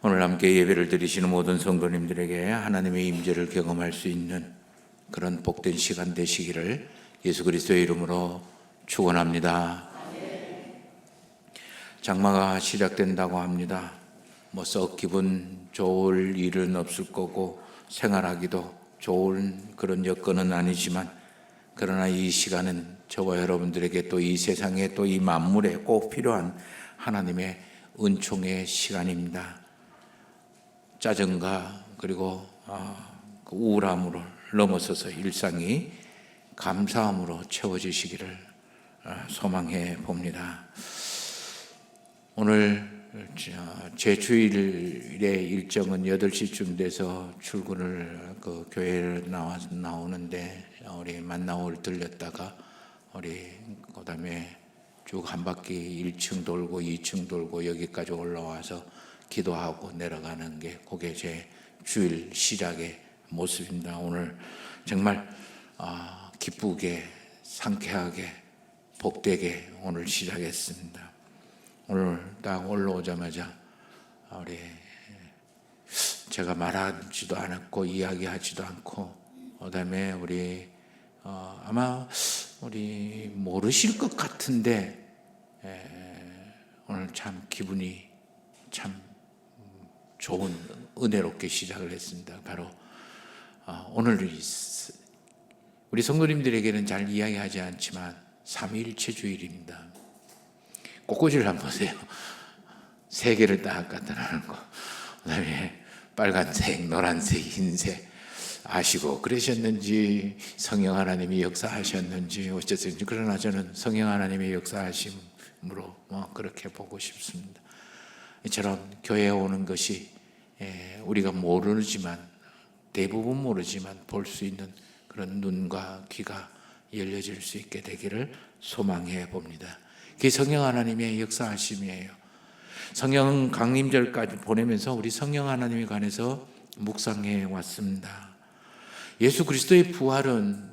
오늘 함께 예배를 드리시는 모든 성도님들에게 하나님의 임재를 경험할 수 있는 그런 복된 시간 되시기를 예수 그리스도의 이름으로 축원합니다. 장마가 시작된다고 합니다. 썩 기분 좋을 일은 없을 거고 생활하기도 좋은 그런 여건은 아니지만, 그러나 이 시간은 저와 여러분들에게 또 이 세상에 또 이 만물에 꼭 필요한 하나님의 은총의 시간입니다. 짜증과 그리고 그 우울함으로 넘어서서 일상이 감사함으로 채워지시기를 소망해 봅니다. 오늘 제 주일의 일정은 8시쯤 돼서 출근을 교회를 나오는데, 우리 만나올 들렸다가 우리 그다음에 쭉 한 바퀴 1층 돌고 2층 돌고 여기까지 올라와서 기도하고 내려가는 게 그게 제 주일 시작의 모습입니다. 오늘 정말 기쁘게 상쾌하게 복되게 오늘 시작했습니다. 오늘 딱 올라오자마자 우리 제가 말하지도 않았고 이야기하지도 않고, 그다음에 우리 아마 우리 모르실 것 같은데 오늘 참 기분이 참 좋은 은혜롭게 시작을 했습니다. 바로 오늘 우리 성도님들에게는 잘 이야기하지 않지만 삼위일체 주일입니다. 꽃꽂이를 한번 보세요. 3개를 딱 갖다 놔는 거, 그다음에 빨간색, 노란색, 흰색 아시고 그러셨는지, 성령 하나님이 역사하셨는지 어쨌든지, 그러나 저는 성령 하나님의 역사하심으로 그렇게 보고 싶습니다. 이처럼 교회에 오는 것이 우리가 모르지만, 대부분 모르지만 볼 수 있는 그런 눈과 귀가 열려질 수 있게 되기를 소망해 봅니다. 그게 성령 하나님의 역사하심이에요. 성령 강림절까지 보내면서 우리 성령 하나님에 관해서 묵상해 왔습니다. 예수 그리스도의 부활은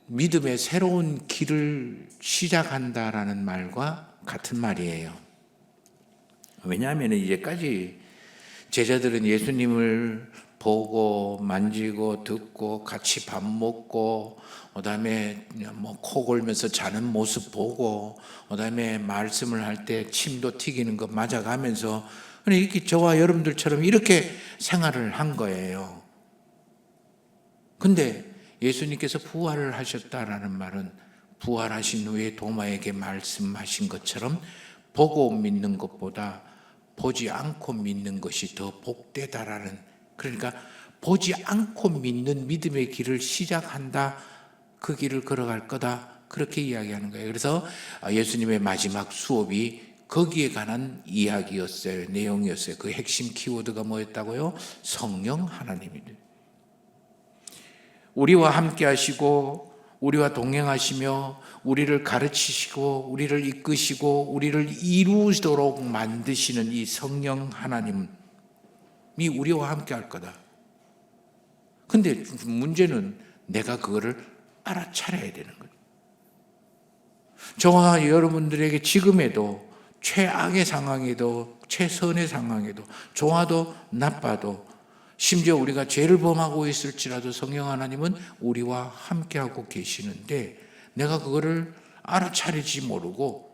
믿음의 새로운 길을 시작한다라는 말과 같은 말이에요. 왜냐하면 이제까지 제자들은 예수님을 보고 만지고 듣고 같이 밥 먹고, 그다음에 코 골면서 자는 모습 보고, 그다음에 말씀을 할 때 침도 튀기는 거 맞아가면서 이렇게 저와 여러분들처럼 이렇게 생활을 한 거예요. 근데 예수님께서 부활을 하셨다라는 말은 부활하신 후에 도마에게 말씀하신 것처럼 보고 믿는 것보다 보지 않고 믿는 것이 더 복되다라는, 그러니까 보지 않고 믿는 믿음의 길을 시작한다, 그 길을 걸어갈 거다, 그렇게 이야기하는 거예요. 그래서 예수님의 마지막 수업이 거기에 관한 이야기였어요. 내용이었어요. 그 핵심 키워드가 뭐였다고요? 성령 하나님이래요. 우리와 함께 하시고 우리와 동행하시며 우리를 가르치시고 우리를 이끄시고 우리를 이루도록 만드시는 이 성령 하나님이 우리와 함께 할 거다. 근데 문제는 내가 그거를 알아차려야 되는 거예요. 저와 여러분들에게 지금에도 최악의 상황에도 최선의 상황에도 좋아도 나빠도, 심지어 우리가 죄를 범하고 있을지라도 성령 하나님은 우리와 함께하고 계시는데, 내가 그거를 알아차리지 모르고,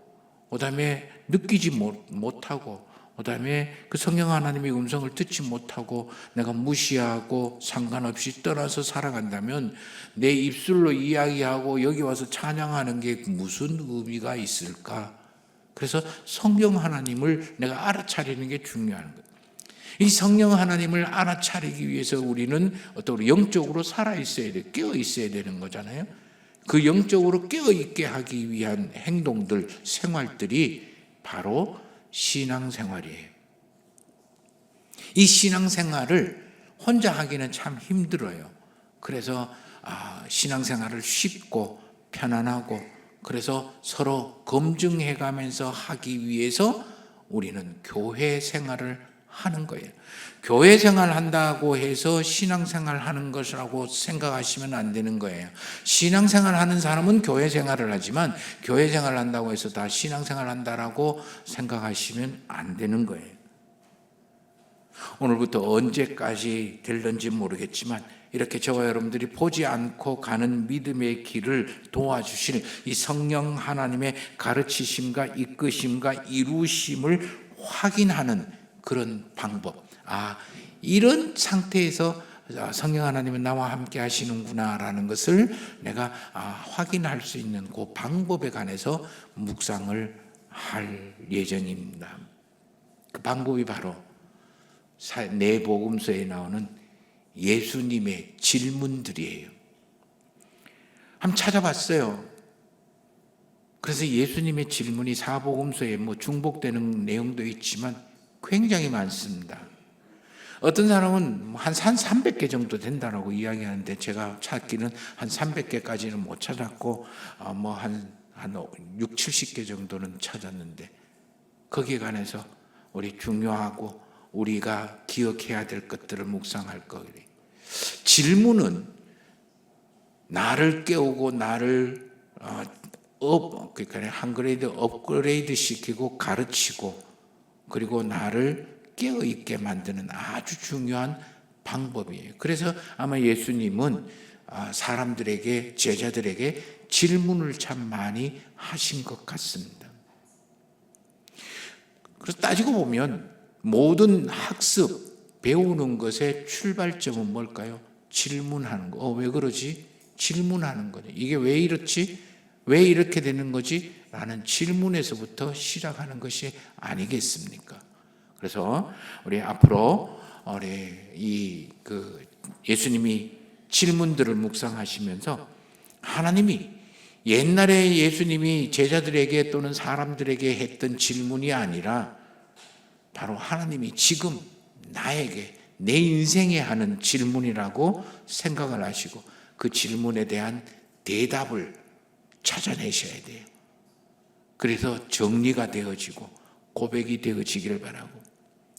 그 다음에 느끼지 못하고, 그 다음에 그 성령 하나님의 음성을 듣지 못하고 내가 무시하고 상관없이 떠나서 살아간다면 내 입술로 이야기하고 여기 와서 찬양하는 게 무슨 의미가 있을까? 그래서 성령 하나님을 내가 알아차리는 게 중요한 거예요. 이 성령 하나님을 알아차리기 위해서 우리는 어떤 영적으로 살아있어야 돼, 깨어있어야 되는 거잖아요. 그 영적으로 깨어있게 하기 위한 행동들, 생활들이 바로 신앙생활이에요. 이 신앙생활을 혼자 하기는 참 힘들어요. 그래서 신앙생활을 쉽고 편안하고, 그래서 서로 검증해가면서 하기 위해서 우리는 교회 생활을 하는 거예요. 교회 생활 한다고 해서 신앙생활 하는 것이라고 생각하시면 안 되는 거예요. 신앙생활 하는 사람은 교회 생활을 하지만 교회 생활 한다고 해서 다 신앙생활 한다라고 생각하시면 안 되는 거예요. 오늘부터 언제까지 될런지 모르겠지만 이렇게 저와 여러분들이 보지 않고 가는 믿음의 길을 도와주실 이 성령 하나님의 가르치심과 이끄심과 이루심을 확인하는 그런 방법. 이런 상태에서 성령 하나님은 나와 함께 하시는구나라는 것을 내가 확인할 수 있는 그 방법에 관해서 묵상을 할 예정입니다. 그 방법이 바로 네 복음서에 나오는 예수님의 질문들이에요. 한번 찾아봤어요. 그래서 예수님의 질문이 사복음서에 중복되는 내용도 있지만 굉장히 많습니다. 어떤 사람은 한 300개 정도 된다고 이야기하는데 제가 찾기는 한 300개까지는 못 찾았고 한 6, 70개 정도는 찾았는데 거기에 관해서 우리 중요하고 우리가 기억해야 될 것들을 묵상할 거예요. 질문은 나를 깨우고 나를 그러니까 한 그레이드 업그레이드 시키고 가르치고 그리고 나를 깨어있게 만드는 아주 중요한 방법이에요. 그래서 아마 예수님은 사람들에게 제자들에게 질문을 참 많이 하신 것 같습니다. 그래서 따지고 보면 모든 학습, 배우는 것의 출발점은 뭘까요? 질문하는 거. 왜 그러지? 질문하는 거죠. 이게 왜 이렇지? 왜 이렇게 되는 거지? 라는 질문에서부터 시작하는 것이 아니겠습니까? 그래서 우리 앞으로 예수님이 질문들을 묵상하시면서 하나님이 옛날에 예수님이 제자들에게 또는 사람들에게 했던 질문이 아니라 바로 하나님이 지금 나에게 내 인생에 하는 질문이라고 생각을 하시고 그 질문에 대한 대답을 찾아내셔야 돼요. 그래서 정리가 되어지고 고백이 되어지기를 바라고,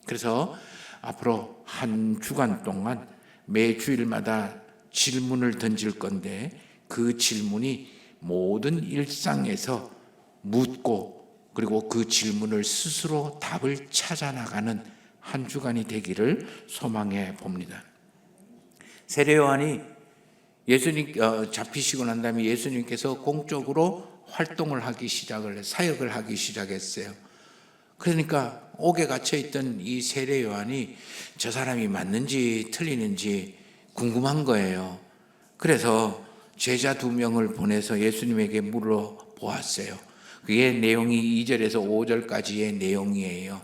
그래서 앞으로 한 주간 동안 매 주일마다 질문을 던질 건데 그 질문이 모든 일상에서 묻고 그리고 그 질문을 스스로 답을 찾아 나가는 한 주간이 되기를 소망해 봅니다. 세례 요한이 예수님 잡히시고 난 다음에 예수님께서 공적으로 활동을 하기 시작을 사역을 하기 시작했어요. 그러니까 옥에 갇혀 있던 이 세례 요한이 저 사람이 맞는지 틀리는지 궁금한 거예요. 그래서 제자 2명을 보내서 예수님에게 물어보았어요. 그게 내용이 2절에서 5절까지의 내용이에요.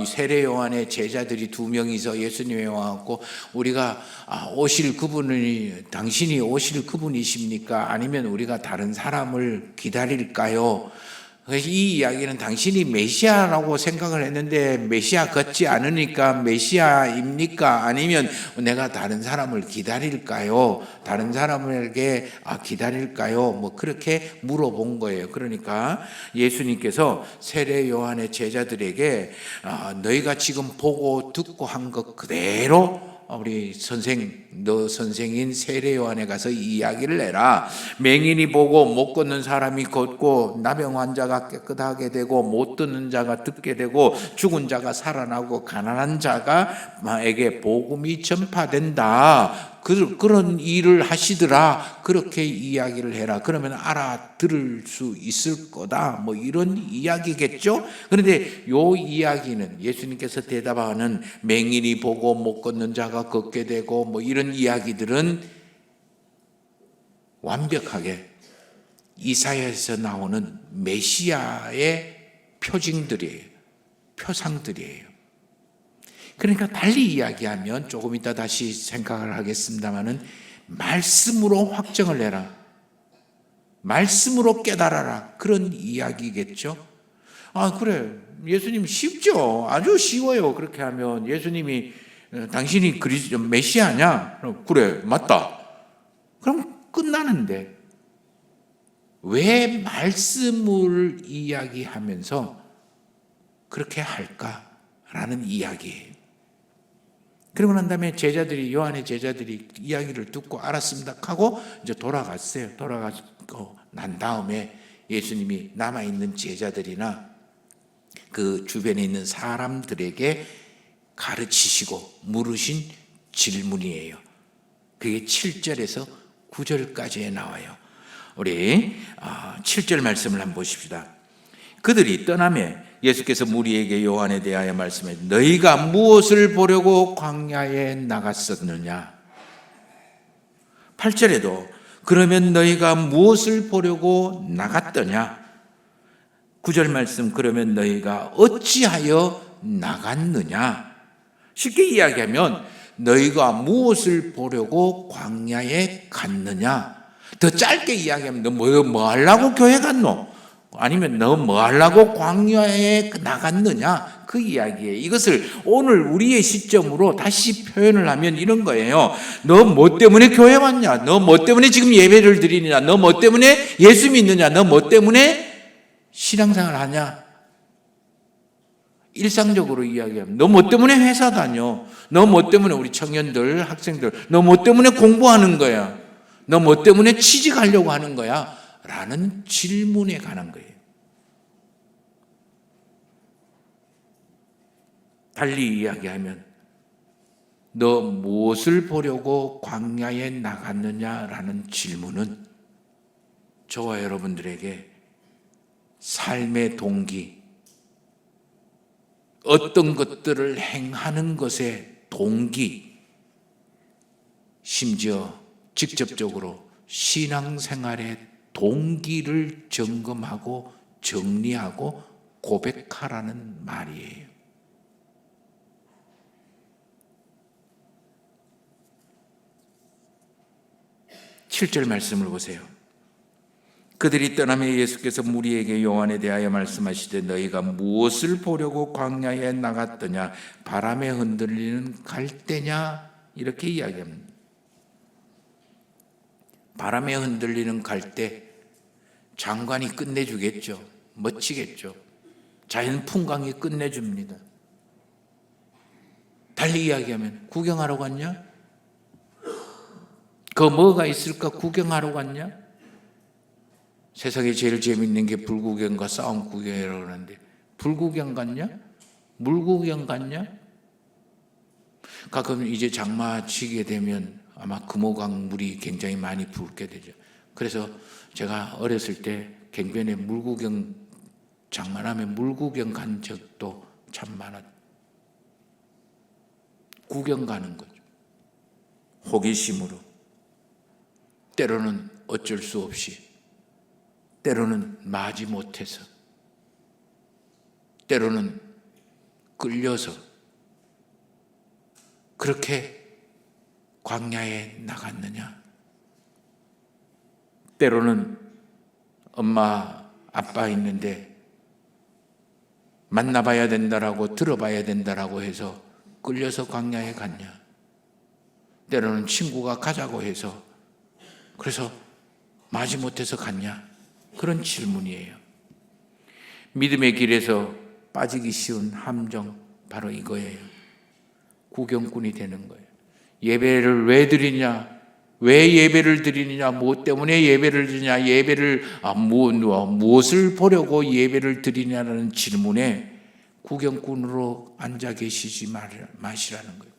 세례 요한의 제자들이 2명이서 예수님에 와갖고 우리가 오실 그분이 당신이 오실 그분이십니까? 아니면 우리가 다른 사람을 기다릴까요? 이 이야기는 당신이 메시아라고 생각을 했는데 메시아 같지 않으니까 메시아입니까? 아니면 내가 다른 사람을 기다릴까요? 다른 사람에게 기다릴까요? 그렇게 물어본 거예요. 그러니까 예수님께서 세례 요한의 제자들에게 너희가 지금 보고 듣고 한 것 그대로 우리 너 선생인 세례 요한에 가서 이야기를 해라. 맹인이 보고 못 걷는 사람이 걷고 나병 환자가 깨끗하게 되고 못 듣는 자가 듣게 되고 죽은 자가 살아나고 가난한 자가에게 복음이 전파된다. 그런 일을 하시더라. 그렇게 이야기를 해라. 그러면 알아들을 수 있을 거다. 이런 이야기겠죠. 그런데 이 이야기는 예수님께서 대답하는 맹인이 보고 못 걷는 자가 걷게 되고 이런 이야기들은 완벽하게 이사야에서 나오는 메시아의 표징들이에요. 표상들이에요. 그러니까 달리 이야기하면 조금 이따 다시 생각을 하겠습니다마는 말씀으로 확정을 내라. 말씀으로 깨달아라. 그런 이야기겠죠. 그래. 예수님 쉽죠. 아주 쉬워요. 그렇게 하면 예수님이 당신이 그리스도 메시아냐? 그래, 맞다. 그럼 끝나는데 왜 말씀을 이야기하면서 그렇게 할까라는 이야기예요. 그러고 난 다음에 요한의 제자들이 이야기를 듣고 알았습니다 하고 이제 돌아갔어요. 돌아가고 난 다음에 예수님이 남아있는 제자들이나 그 주변에 있는 사람들에게 가르치시고 물으신 질문이에요. 그게 7절에서 9절까지에 나와요. 우리 7절 말씀을 한번 보십시다. 그들이 떠나매 예수께서 무리에게 요한에 대하여 말씀해 너희가 무엇을 보려고 광야에 나갔었느냐. 8절에도 그러면 너희가 무엇을 보려고 나갔더냐. 9절 말씀 그러면 너희가 어찌하여 나갔느냐. 쉽게 이야기하면 너희가 무엇을 보려고 광야에 갔느냐. 더 짧게 이야기하면 너 뭐 하려고 교회 갔노? 아니면 너 뭐 하려고 광야에 나갔느냐? 그 이야기예요. 이것을 오늘 우리의 시점으로 다시 표현을 하면 이런 거예요. 너 뭐 때문에 교회 왔냐? 너 뭐 때문에 지금 예배를 드리느냐? 너 뭐 때문에 예수 믿느냐? 너 뭐 때문에 신앙생활 하냐? 일상적으로 이야기하면 너 뭐 때문에 회사 다녀? 너 뭐 때문에 우리 청년들, 학생들 너 뭐 때문에 공부하는 거야? 너 뭐 때문에 취직하려고 하는 거야? 라는 질문에 관한 거예요. 달리 이야기하면 너 무엇을 보려고 광야에 나갔느냐라는 질문은 저와 여러분들에게 삶의 동기, 어떤 것들을 행하는 것의 동기, 심지어 직접적으로 신앙생활의 동기를 점검하고 정리하고 고백하라는 말이에요. 7절 말씀을 보세요. 그들이 떠나며 예수께서 무리에게 요한에 대하여 말씀하시되 너희가 무엇을 보려고 광야에 나갔더냐. 바람에 흔들리는 갈대냐. 이렇게 이야기합니다. 바람에 흔들리는 갈대, 장관이 끝내주겠죠. 멋지겠죠. 자연 풍광이 끝내줍니다. 달리 이야기하면 구경하러 갔냐? 그 뭐가 있을까 구경하러 갔냐? 세상에 제일 재밌는 게 불구경과 싸움 구경이라고 하는데 불구경 갔냐? 물구경 갔냐? 가끔 이제 장마 치게 되면 아마 금호강 물이 굉장히 많이 붓게 되죠. 그래서 제가 어렸을 때 갱변에 물구경 장만하면 물구경 간 적도 참 많았죠. 구경 가는 거죠. 호기심으로. 때로는 어쩔 수 없이, 때로는 마지 못해서, 때로는 끌려서 그렇게 광야에 나갔느냐? 때로는 엄마, 아빠 있는데 만나봐야 된다라고 들어봐야 된다라고 해서 끌려서 광야에 갔냐? 때로는 친구가 가자고 해서 그래서 마지못해서 갔냐? 그런 질문이에요. 믿음의 길에서 빠지기 쉬운 함정 바로 이거예요. 구경꾼이 되는 거예요. 예배를 왜 드리냐? 왜 예배를 드리느냐? 무엇 때문에 예배를 드리냐? 예배를 무엇을 보려고 예배를 드리냐라는 질문에 구경꾼으로 앉아 계시지 마시라는 거예요.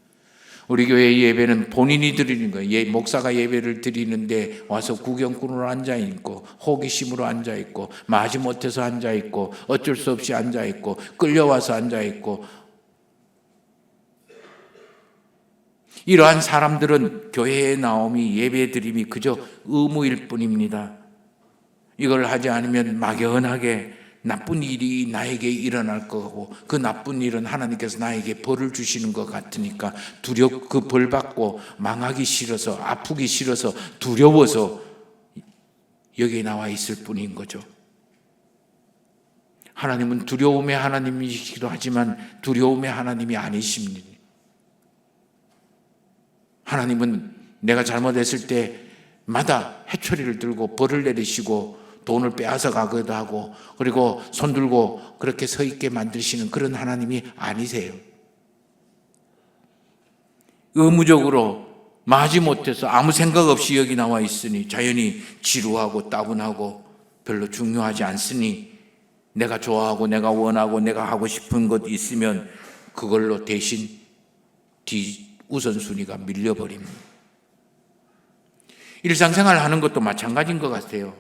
우리 교회 예배는 본인이 드리는 거예요. 목사가 예배를 드리는데 와서 구경꾼으로 앉아 있고 호기심으로 앉아 있고 마지못해서 앉아 있고 어쩔 수 없이 앉아 있고 끌려와서 앉아 있고 이러한 사람들은 교회에 나옴이 예배 드림이 그저 의무일 뿐입니다. 이걸 하지 않으면 막연하게 나쁜 일이 나에게 일어날 거고 그 나쁜 일은 하나님께서 나에게 벌을 주시는 것 같으니까 그 벌 받고 망하기 싫어서 아프기 싫어서 두려워서 여기에 나와 있을 뿐인 거죠. 하나님은 두려움의 하나님이시기도 하지만 두려움의 하나님이 아니십니다. 하나님은 내가 잘못했을 때마다 해초리를 들고 벌을 내리시고 돈을 빼앗아 가기도 하고 그리고 손 들고 그렇게 서 있게 만드시는 그런 하나님이 아니세요. 의무적으로 마지못해서 아무 생각 없이 여기 나와 있으니 자연히 지루하고 따분하고 별로 중요하지 않으니 내가 좋아하고 내가 원하고 내가 하고 싶은 것 있으면 그걸로 대신 우선순위가 밀려버립니다. 일상생활 하는 것도 마찬가지인 것 같아요.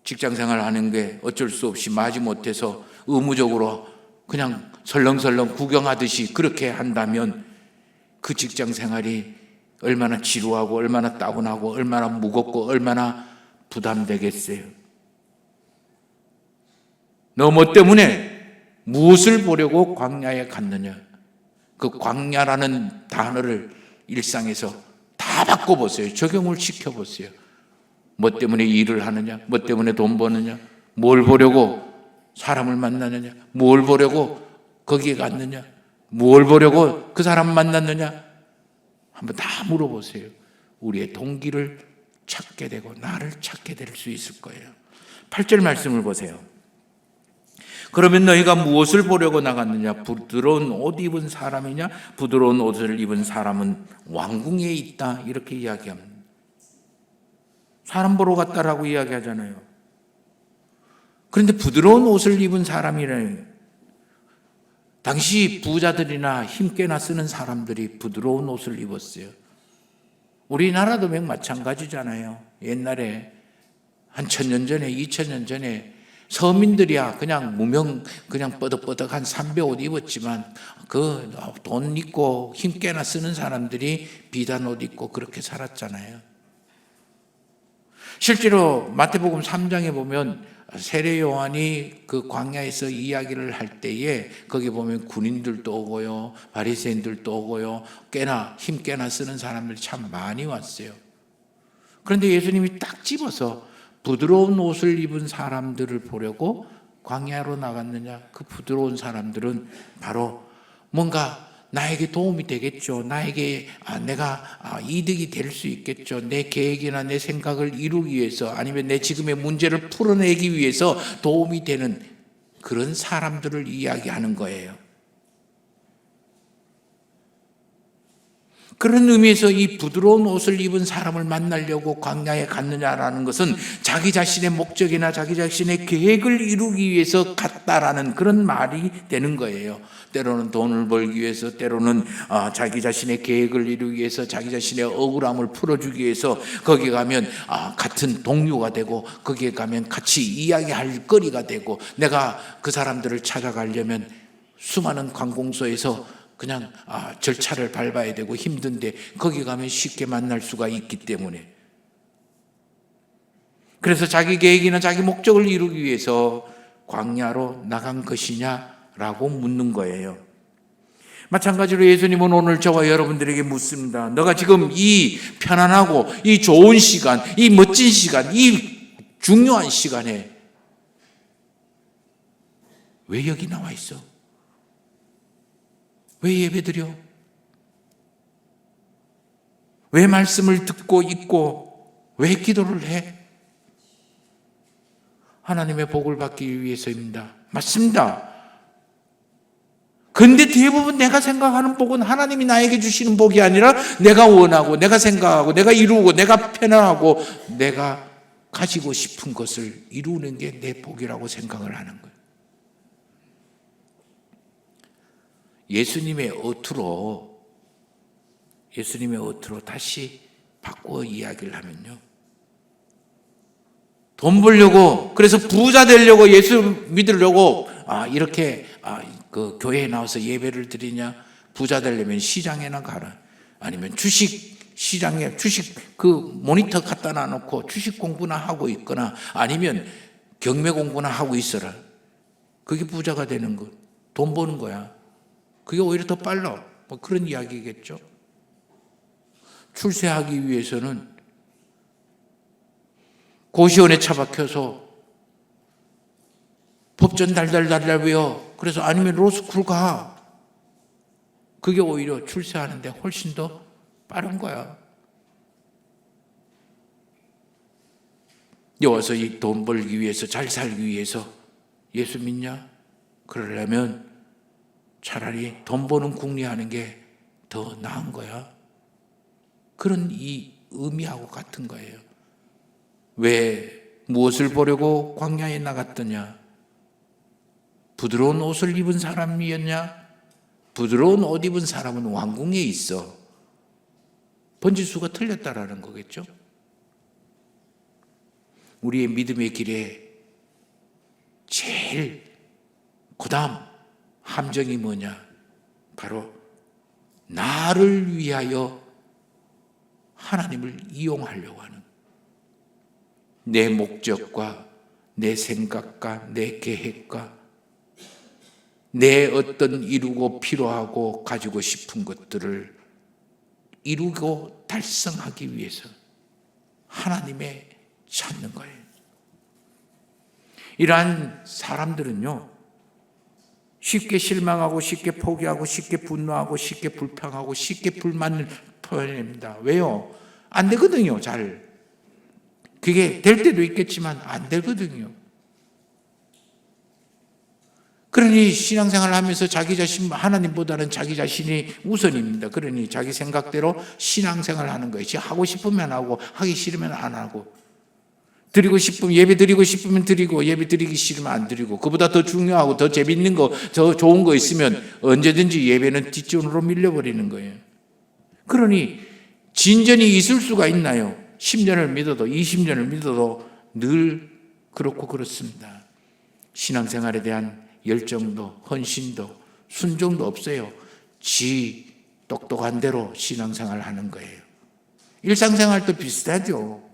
직장생활 하는 게 어쩔 수 없이 마지못해서 의무적으로 그냥 설렁설렁 구경하듯이 그렇게 한다면 그 직장생활이 얼마나 지루하고 얼마나 따분하고 얼마나 무겁고 얼마나 부담되겠어요. 너 뭐 때문에 무엇을 보려고 광야에 갔느냐? 그 광야라는 단어를 일상에서 다 바꿔보세요. 적용을 시켜보세요. 뭐 때문에 일을 하느냐? 뭐 때문에 돈 버느냐? 뭘 보려고 사람을 만나느냐? 뭘 보려고 거기에 갔느냐? 뭘 보려고 그 사람 만났느냐? 한번 다 물어보세요. 우리의 동기를 찾게 되고 나를 찾게 될 수 있을 거예요. 8절 말씀을 보세요. 그러면 너희가 무엇을 보려고 나갔느냐? 부드러운 옷 입은 사람이냐? 부드러운 옷을 입은 사람은 왕궁에 있다. 이렇게 이야기합니다. 사람 보러 갔다라고 이야기하잖아요. 그런데 부드러운 옷을 입은 사람이라는, 당시 부자들이나 힘께나 쓰는 사람들이 부드러운 옷을 입었어요. 우리나라도 마찬가지잖아요. 옛날에 한 1000년 전에 2000년 전에 서민들이야 그냥 무명 그냥 뻐덕뻐덕한 삼배 옷 입었지만 그 돈 있고 힘께나 쓰는 사람들이 비단 옷 입고 그렇게 살았잖아요. 실제로 마태복음 3장에 보면 세례 요한이 그 광야에서 이야기를 할 때에 거기 보면 군인들도 오고요, 바리새인들도 오고요, 힘께나 쓰는 사람들이 참 많이 왔어요. 그런데 예수님이 딱 집어서 부드러운 옷을 입은 사람들을 보려고 광야로 나갔느냐? 그 부드러운 사람들은 바로 뭔가 나에게 도움이 되겠죠. 나에게 내가 이득이 될 수 있겠죠. 내 계획이나 내 생각을 이루기 위해서 아니면 내 지금의 문제를 풀어내기 위해서 도움이 되는 그런 사람들을 이야기하는 거예요. 그런 의미에서 이 부드러운 옷을 입은 사람을 만나려고 광야에 갔느냐라는 것은 자기 자신의 목적이나 자기 자신의 계획을 이루기 위해서 갔다라는 그런 말이 되는 거예요. 때로는 돈을 벌기 위해서, 때로는 자기 자신의 계획을 이루기 위해서, 자기 자신의 억울함을 풀어주기 위해서 거기에 가면 같은 동료가 되고, 거기에 가면 같이 이야기할 거리가 되고, 내가 그 사람들을 찾아가려면 수많은 관공서에서 그냥 절차를 밟아야 되고 힘든데 거기 가면 쉽게 만날 수가 있기 때문에, 그래서 자기 계획이나 자기 목적을 이루기 위해서 광야로 나간 것이냐라고 묻는 거예요. 마찬가지로 예수님은 오늘 저와 여러분들에게 묻습니다. 너가 지금 이 편안하고 이 좋은 시간, 이 멋진 시간, 이 중요한 시간에 왜 여기 나와 있어? 왜 예배드려? 왜 말씀을 듣고 있고 왜 기도를 해? 하나님의 복을 받기 위해서입니다. 맞습니다. 그런데 대부분 내가 생각하는 복은 하나님이 나에게 주시는 복이 아니라 내가 원하고 내가 생각하고 내가 이루고 내가 편안하고 내가 가지고 싶은 것을 이루는 게 내 복이라고 생각을 하는 거예요. 예수님의 어투로 다시 바꿔 이야기를 하면요, 돈 벌려고, 그래서 부자 되려고, 예수 믿으려고 이렇게 그 교회에 나와서 예배를 드리냐? 부자 되려면 시장에나 가라. 아니면 시장에 주식 그 모니터 갖다 놔놓고 주식 공부나 하고 있거나 아니면 경매 공부나 하고 있어라. 그게 부자가 되는 거, 돈 버는 거야. 그게 오히려 더 빨라. 그런 이야기겠죠. 출세하기 위해서는 고시원에 처박혀서 법전 달달달달 외워. 그래서 아니면 로스쿨 가. 그게 오히려 출세하는데 훨씬 더 빠른 거야. 여와서 이 돈 벌기 위해서, 잘 살기 위해서 예수 믿냐? 그러려면 차라리 돈 버는 궁리하는 게 더 나은 거야. 그런 이 의미하고 같은 거예요. 왜 무엇을 보려고 광야에 나갔더냐? 부드러운 옷을 입은 사람이었냐? 부드러운 옷 입은 사람은 왕궁에 있어. 번지수가 틀렸다라는 거겠죠. 우리의 믿음의 길에 제일 그다음 함정이 뭐냐? 바로 나를 위하여 하나님을 이용하려고 하는, 내 목적과 내 생각과 내 계획과 내 어떤 이루고 필요하고 가지고 싶은 것들을 이루고 달성하기 위해서 하나님의 찾는 거예요. 이러한 사람들은요, 쉽게 실망하고 쉽게 포기하고 쉽게 분노하고 쉽게 불평하고 쉽게 불만을 표현합니다. 왜요? 안 되거든요. 잘. 그게 될 때도 있겠지만 안 되거든요. 그러니 신앙생활을 하면서 자기 자신, 하나님보다는 자기 자신이 우선입니다. 그러니 자기 생각대로 신앙생활을 하는 거예요. 하고 싶으면 하고 하기 싫으면 안 하고, 드리고 싶으면 예배 드리고 싶으면 드리고 예배 드리기 싫으면 안 드리고, 그보다 더 중요하고 더 재밌는 거, 더 좋은 거 있으면 언제든지 예배는 뒷전으로 밀려버리는 거예요. 그러니 진전이 있을 수가 있나요? 10년을 믿어도 20년을 믿어도 늘 그렇고 그렇습니다. 신앙생활에 대한 열정도 헌신도 순종도 없어요. 지 똑똑한 대로 신앙생활을 하는 거예요. 일상생활도 비슷하죠.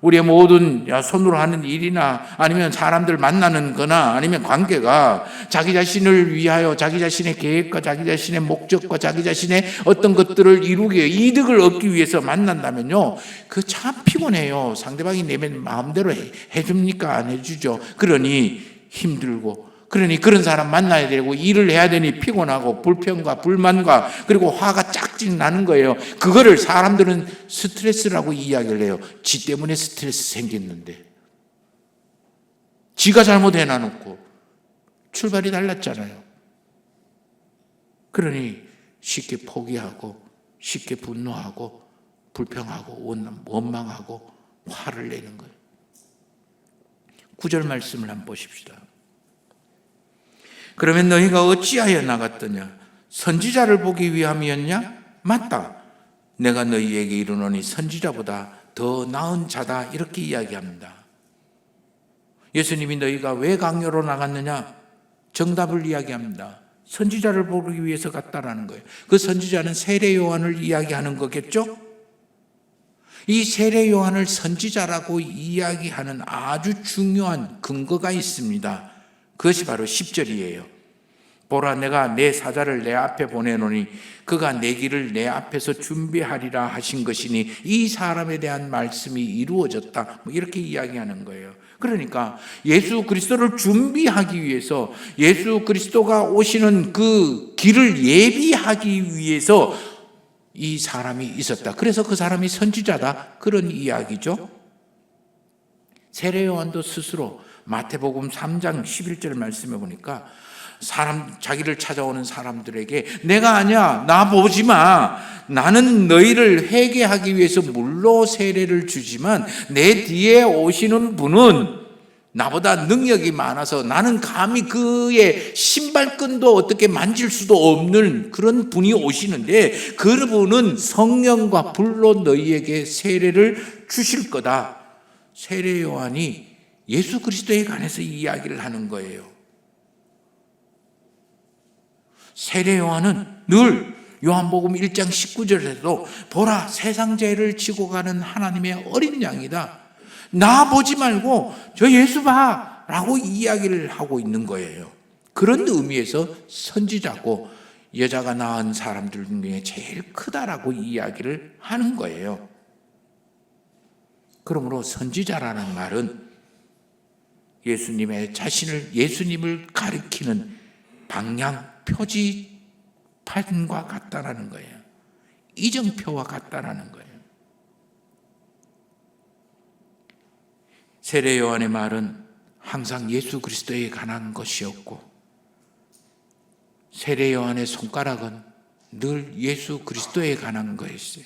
우리의 모든 손으로 하는 일이나 아니면 사람들 만나는 거나 아니면 관계가 자기 자신을 위하여 자기 자신의 계획과 자기 자신의 목적과 자기 자신의 어떤 것들을 이루기 위해 이득을 얻기 위해서 만난다면요, 그 참 피곤해요. 상대방이 내면 마음대로 해줍니까? 안 해주죠. 그러니 힘들고, 그러니 그런 사람 만나야 되고 일을 해야 되니 피곤하고 불평과 불만과 그리고 화가 짝짓 나는 거예요. 그거를 사람들은 스트레스라고 이야기를 해요. 지 때문에 스트레스 생겼는데, 지가 잘못해 놔놓고 출발이 달랐잖아요. 그러니 쉽게 포기하고 쉽게 분노하고 불평하고 원망하고 화를 내는 거예요. 9절 말씀을 한번 보십시다. 그러면 너희가 어찌하여 나갔더냐? 선지자를 보기 위함이었냐? 맞다. 내가 너희에게 이르노니 선지자보다 더 나은 자다. 이렇게 이야기합니다. 예수님이 너희가 왜 강요로 나갔느냐? 정답을 이야기합니다. 선지자를 보기 위해서 갔다라는 거예요. 그 선지자는 세례 요한을 이야기하는 거겠죠? 이 세례 요한을 선지자라고 이야기하는 아주 중요한 근거가 있습니다. 그것이 바로 10절이에요. 보라, 내가 내 사자를 내 앞에 보내노니 그가 내 길을 내 앞에서 준비하리라 하신 것이니 이 사람에 대한 말씀이 이루어졌다. 이렇게 이야기하는 거예요. 그러니까 예수 그리스도를 준비하기 위해서, 예수 그리스도가 오시는 그 길을 예비하기 위해서 이 사람이 있었다. 그래서 그 사람이 선지자다. 그런 이야기죠. 세례 요한도 스스로 마태복음 3장 11절 말씀해 보니까 자기를 찾아오는 사람들에게 내가 아니야, 나 보지 마. 나는 너희를 회개하기 위해서 물로 세례를 주지만 내 뒤에 오시는 분은 나보다 능력이 많아서 나는 감히 그의 신발끈도 어떻게 만질 수도 없는 그런 분이 오시는데 그분은 성령과 불로 너희에게 세례를 주실 거다. 세례 요한이 예수 그리스도에 관해서 이야기를 하는 거예요. 세례 요한은 늘 요한복음 1장 19절에도 보라, 세상 죄를 지고 가는 하나님의 어린 양이다. 나 보지 말고 저 예수 봐 라고 이야기를 하고 있는 거예요. 그런 의미에서 선지자고 여자가 낳은 사람들 중에 제일 크다라고 이야기를 하는 거예요. 그러므로 선지자라는 말은 예수님을 가리키는 방향 표지판과 같다라는 거예요. 이정표와 같다라는 거예요. 세례 요한의 말은 항상 예수 그리스도에 관한 것이었고, 세례 요한의 손가락은 늘 예수 그리스도에 관한 거였어요.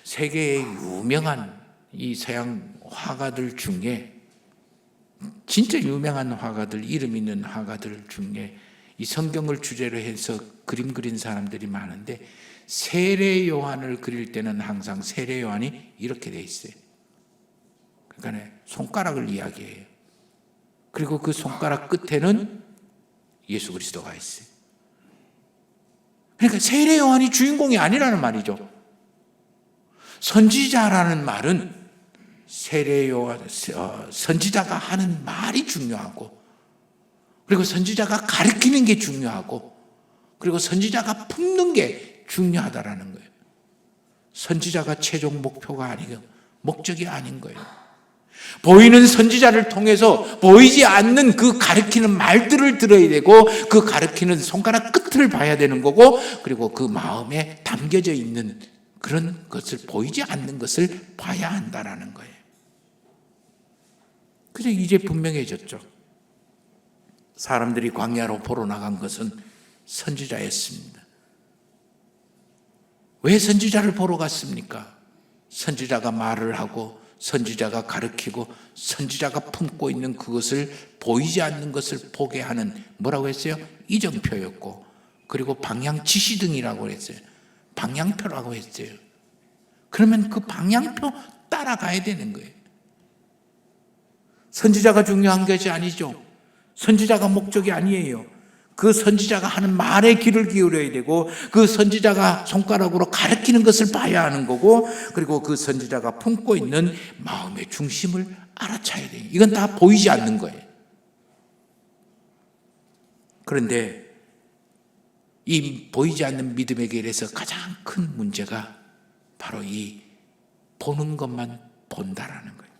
세계의 유명한 이 서양 화가들 중에, 진짜 유명한 화가들, 이름 있는 화가들 중에 이 성경을 주제로 해서 그림 그린 사람들이 많은데 세례 요한을 그릴 때는 항상 세례 요한이 이렇게 돼 있어요. 그러니까 손가락을 이야기해요. 그리고 그 손가락 끝에는 예수 그리스도가 있어요. 그러니까 세례 요한이 주인공이 아니라는 말이죠. 선지자라는 말은 세례 요한, 선지자가 하는 말이 중요하고, 그리고 선지자가 가르치는 게 중요하고, 그리고 선지자가 품는 게 중요하다라는 거예요. 선지자가 최종 목표가 아니고 목적이 아닌 거예요. 보이는 선지자를 통해서 보이지 않는 그 가르치는 말들을 들어야 되고, 그 가르치는 손가락 끝을 봐야 되는 거고, 그리고 그 마음에 담겨져 있는 그런 것을, 보이지 않는 것을 봐야 한다라는 거예요. 그래서 이제 분명해졌죠. 사람들이 광야로 보러 나간 것은 선지자였습니다. 왜 선지자를 보러 갔습니까? 선지자가 말을 하고, 선지자가 가르치고, 선지자가 품고 있는 그것을, 보이지 않는 것을 보게 하는, 뭐라고 했어요? 이정표였고, 그리고 방향 지시등이라고 했어요. 방향표라고 했어요. 그러면 그 방향표 따라가야 되는 거예요. 선지자가 중요한 것이 아니죠. 선지자가 목적이 아니에요. 그 선지자가 하는 말에 귀를 기울여야 되고, 그 선지자가 손가락으로 가르치는 것을 봐야 하는 거고, 그리고 그 선지자가 품고 있는 마음의 중심을 알아차야 돼요. 이건 다 보이지 않는 거예요. 그런데 이 보이지 않는 믿음의 길에서 가장 큰 문제가 바로 이 보는 것만 본다라는 거예요.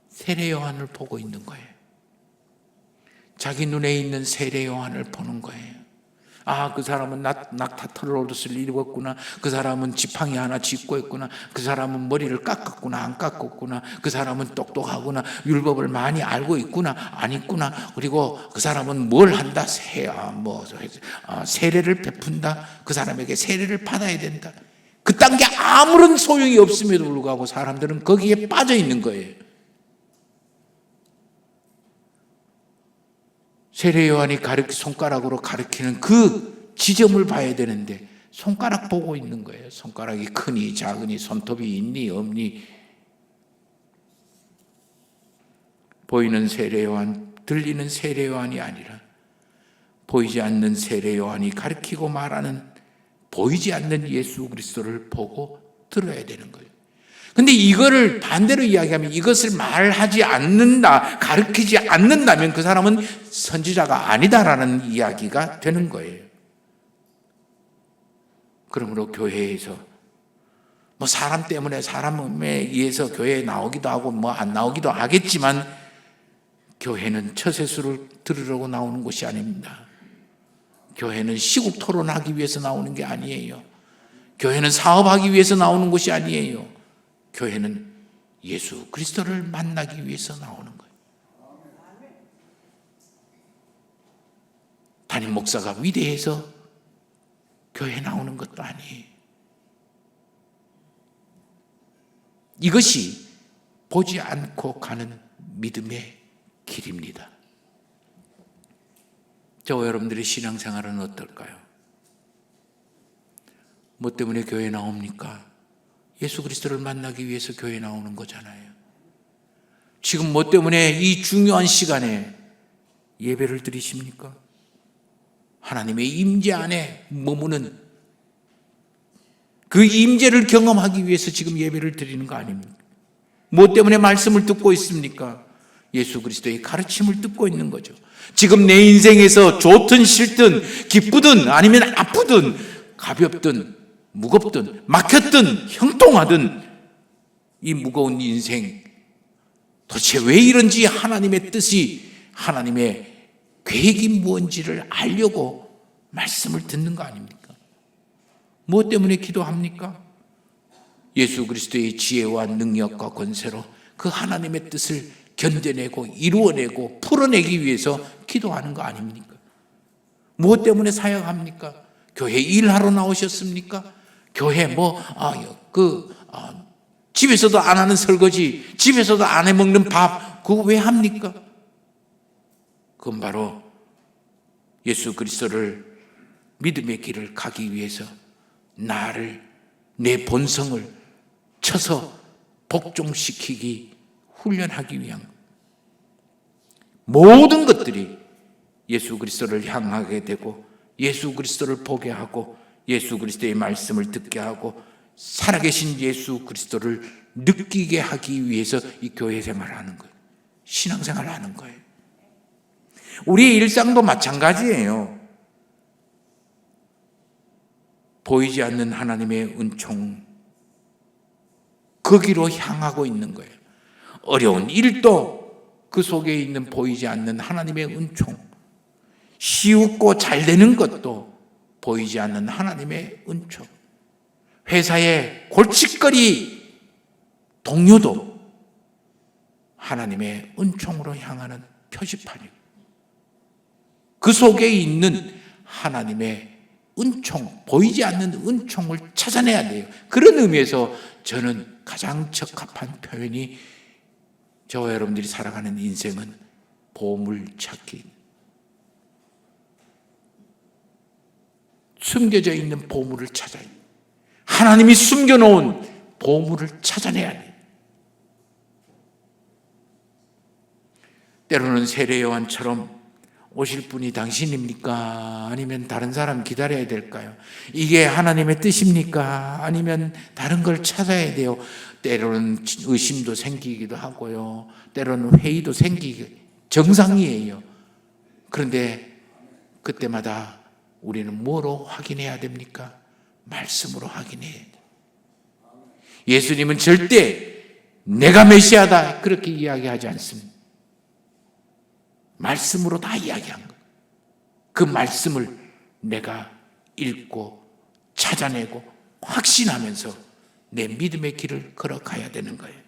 세례 요한을 보고 있는 거예요. 자기 눈에 있는 세례 요한을 보는 거예요. 아, 그 사람은 낙타털 옷을 입었구나. 그 사람은 지팡이 하나 짚고 있구나. 그 사람은 머리를 깎았구나. 안 깎았구나. 그 사람은 똑똑하구나. 율법을 많이 알고 있구나. 안 있구나. 그리고 그 사람은 뭘 한다. 세례를 베푼다. 그 사람에게 세례를 받아야 된다. 그딴 게 아무런 소용이 없음에도 불구하고 사람들은 거기에 빠져 있는 거예요. 세례 요한이 손가락으로 가리키는 그 지점을 봐야 되는데 손가락 보고 있는 거예요. 손가락이 크니 작으니, 손톱이 있니 없니. 보이는 세례 요한, 들리는 세례 요한이 아니라 보이지 않는 세례 요한이 가리키고 말하는, 보이지 않는 예수 그리스도를 보고 들어야 되는 거예요. 근데 이거를 반대로 이야기하면, 이것을 말하지 않는다, 가르치지 않는다면 그 사람은 선지자가 아니다라는 이야기가 되는 거예요. 그러므로 교회에서 사람 때문에, 사람에 의해서 교회에 나오기도 하고 안 나오기도 하겠지만, 교회는 처세술을 들으려고 나오는 곳이 아닙니다. 교회는 시국 토론하기 위해서 나오는 게 아니에요. 교회는 사업하기 위해서 나오는 곳이 아니에요. 교회는 예수 그리스도를 만나기 위해서 나오는 거예요. 담임 목사가 위대해서 교회에 나오는 것도 아니에요. 이것이 보지 않고 가는 믿음의 길입니다. 저와 여러분들의 신앙생활은 어떨까요? 뭐 때문에 교회에 나옵니까? 예수 그리스도를 만나기 위해서 교회에 나오는 거잖아요. 지금 뭐 때문에 이 중요한 시간에 예배를 드리십니까? 하나님의 임재 안에 머무는 그 임재를 경험하기 위해서 지금 예배를 드리는 거 아닙니까? 뭐 때문에 말씀을 듣고 있습니까? 예수 그리스도의 가르침을 듣고 있는 거죠. 지금 내 인생에서 좋든 싫든, 기쁘든 아니면 아프든, 가볍든 무겁든 막혔든 형통하든, 이 무거운 인생 도대체 왜 이런지, 하나님의 뜻이, 하나님의 계획이 무엇인지를 알려고 말씀을 듣는 거 아닙니까? 무엇 때문에 기도합니까? 예수 그리스도의 지혜와 능력과 권세로 그 하나님의 뜻을 견뎌내고 이루어내고 풀어내기 위해서 기도하는 거 아닙니까? 무엇 때문에 사역합니까? 교회 일하러 나오셨습니까? 교회 집에서도 안 하는 설거지, 집에서도 안 해 먹는 밥, 그거 왜 합니까? 그건 바로 예수 그리스도를 믿음의 길을 가기 위해서 나를, 내 본성을 쳐서 복종시키기, 훈련하기 위한 모든 것들이 예수 그리스도를 향하게 되고 예수 그리스도를 보게 하고 예수 그리스도의 말씀을 듣게 하고 살아계신 예수 그리스도를 느끼게 하기 위해서 이 교회 생활을 하는 거예요. 신앙생활을 하는 거예요. 우리의 일상도 마찬가지예요. 보이지 않는 하나님의 은총, 거기로 향하고 있는 거예요. 어려운 일도 그 속에 있는 보이지 않는 하나님의 은총, 쉬웠고 잘 되는 것도 보이지 않는 하나님의 은총, 회사의 골칫거리 동료도 하나님의 은총으로 향하는 표지판이고 그 속에 있는 하나님의 은총, 보이지 않는 은총을 찾아내야 돼요. 그런 의미에서 저는 가장 적합한 표현이 저와 여러분들이 살아가는 인생은 보물찾기, 숨겨져 있는 보물을 찾아야 돼요. 하나님이 숨겨놓은 보물을 찾아내야 돼요. 때로는 세례 요한처럼 오실 분이 당신입니까? 아니면 다른 사람 기다려야 될까요? 이게 하나님의 뜻입니까? 아니면 다른 걸 찾아야 돼요? 때로는 의심도 생기기도 하고요. 때로는 회의도 생기기 정상이에요. 그런데 그때마다 우리는 뭐로 확인해야 됩니까? 말씀으로 확인해야 돼요. 예수님은 절대 내가 메시아다 그렇게 이야기하지 않습니다. 말씀으로 다 이야기한 거예요. 그 말씀을 내가 읽고 찾아내고 확신하면서 내 믿음의 길을 걸어가야 되는 거예요.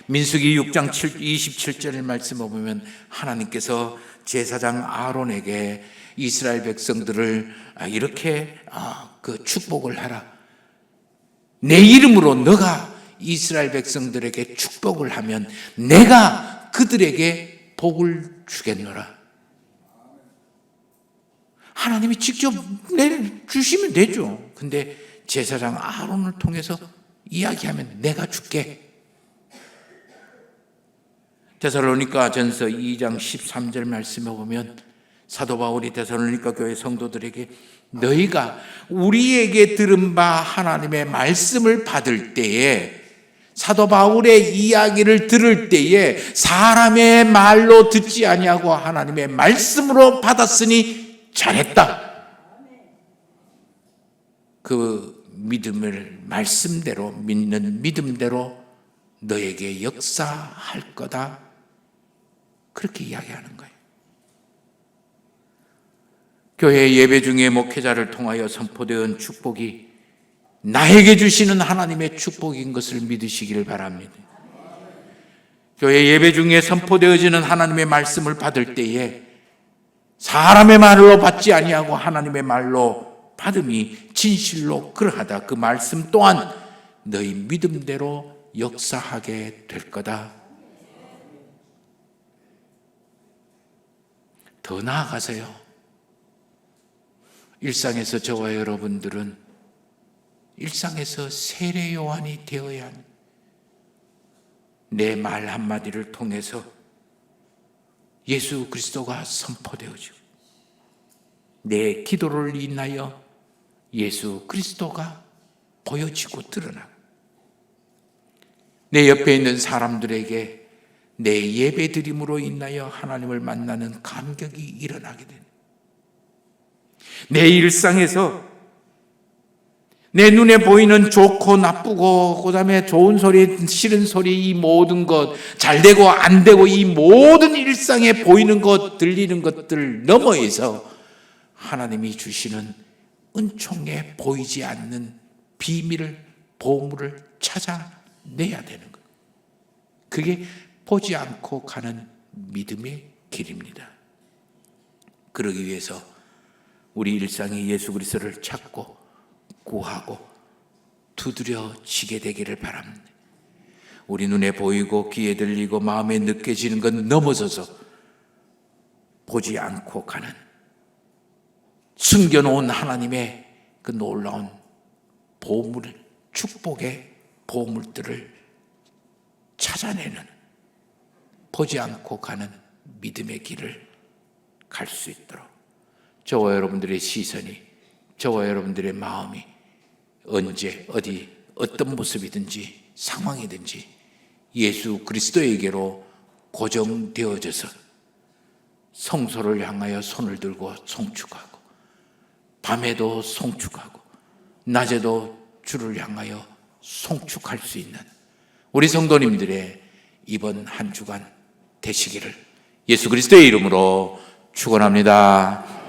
민수기 6장 27절의 말씀을 보면 하나님께서 제사장 아론에게 이스라엘 백성들을 이렇게 그 축복을 하라. 내 이름으로 너가 이스라엘 백성들에게 축복을 하면 내가 그들에게 복을 주겠노라. 하나님이 직접 주시면 되죠. 근데 제사장 아론을 통해서 이야기하면 내가 줄게. 데살로니가 전서 2장 13절 말씀에 보면 사도 바울이 데살로니가 교회 성도들에게 너희가 우리에게 들은 바 하나님의 말씀을 받을 때에, 사도 바울의 이야기를 들을 때에 사람의 말로 듣지 아니하고 하나님의 말씀으로 받았으니 잘했다. 그 믿음을 말씀대로 믿는 믿음대로 너에게 역사할 거다. 그렇게 이야기하는 거예요. 교회 예배 중에 목회자를 통하여 선포되은 축복이 나에게 주시는 하나님의 축복인 것을 믿으시기를 바랍니다. 교회 예배 중에 선포되어지는 하나님의 말씀을 받을 때에 사람의 말로 받지 아니하고 하나님의 말로 받음이 진실로 그러하다. 그 말씀 또한 너희 믿음대로 역사하게 될 거다. 더 나아가세요. 일상에서 저와 여러분들은 일상에서 세례 요한이 되어야 합니다. 내 말 한마디를 통해서 예수 그리스도가 선포되어지고 내 기도를 인하여 예수 그리스도가 보여지고 드러나고 내 옆에 있는 사람들에게 내 예배드림으로 인하여 하나님을 만나는 감격이 일어나게 됩니다. 내 일상에서 내 눈에 보이는 좋고 나쁘고 그다음에 좋은 소리, 싫은 소리, 이 모든 것, 잘 되고 안 되고 이 모든 일상에 보이는 것, 들리는 것들 너머에서 하나님이 주시는 은총에 보이지 않는 비밀을, 보물을 찾아내야 되는 거예요. 그게 보지 않고 가는 믿음의 길입니다. 그러기 위해서 우리 일상에 예수 그리스도를 찾고 구하고 두드려지게 되기를 바랍니다. 우리 눈에 보이고 귀에 들리고 마음에 느껴지는 것 넘어서서 보지 않고 가는, 숨겨놓은 하나님의 그 놀라운 보물, 축복의 보물들을 찾아내는, 보지 않고 가는 믿음의 길을 갈 수 있도록 저와 여러분들의 시선이, 저와 여러분들의 마음이 언제 어디 어떤 모습이든지 상황이든지 예수 그리스도에게로 고정되어져서 성소를 향하여 손을 들고 송축하고, 밤에도 송축하고 낮에도 주를 향하여 송축할 수 있는 우리 성도님들의 이번 한 주간 되시기를 예수 그리스도의 이름으로 축원합니다.